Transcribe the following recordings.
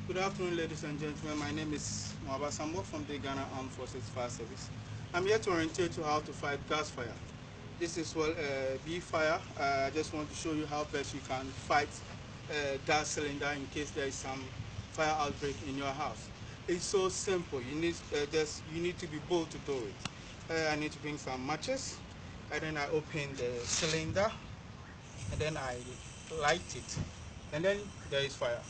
Good afternoon, ladies and gentlemen. My name is Asxaabta from the Ghana Armed Forces Fire Service. I'm here to orientate you how to fight gas fire. This is bee fire. I just want to show you how best you can fight gas cylinder in case there is some fire outbreak in your house. It's so simple. You need to be bold to do it. I need to bring some matches, and then I open the cylinder, and then I light it, and then there is fire.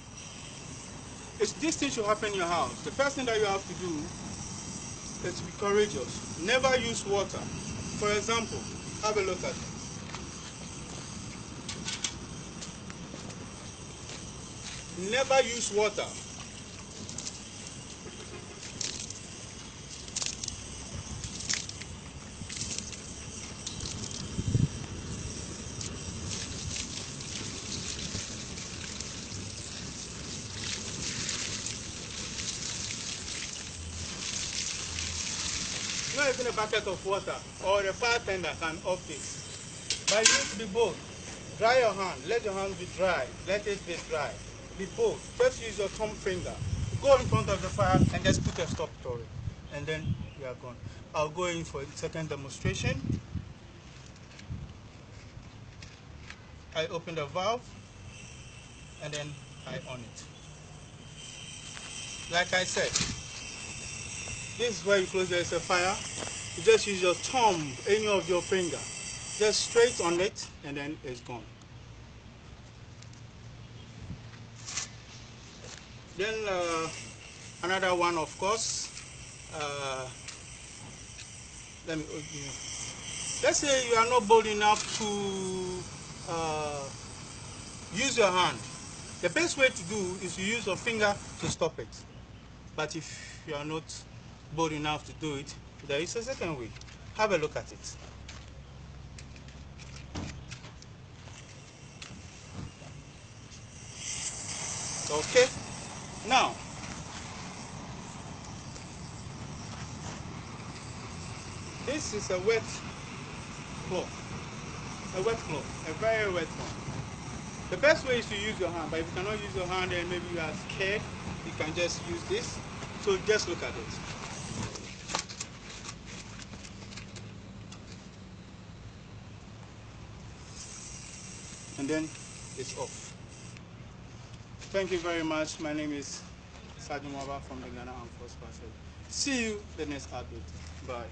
This thing should happen in your house. The first thing that you have to do is to be courageous. Never use water. For example, have a look at it. Never use water. Not even a bucket of water or a fire tender can off it. But you need to be bold. Dry your hand. Let your hand be dry. Let it be dry. Be bold. Just use your thumb finger. Go in front of the fire and just put a stop to it. And then you are gone. I'll go in for a second demonstration. I open the valve and then I on it. Like I said, this is where you close. There is a fire. You just use your thumb, any of your finger, just straight on it, and then it's gone. Then another one, of course. Let's say you are not bold enough to use your hand. The best way to do is to use your finger to stop it. But if you are not bold enough to do it, there is a second way. Have a look at it. Okay? Now, this is a wet cloth. A wet cloth. A very wet one. The best way is to use your hand, but if you cannot use your hand and maybe you are scared, you can just use this. So just look at it. And then it's off. Thank you very much. My name is Asxaabta from the Ghana Armed Forces. See you the next update. Bye.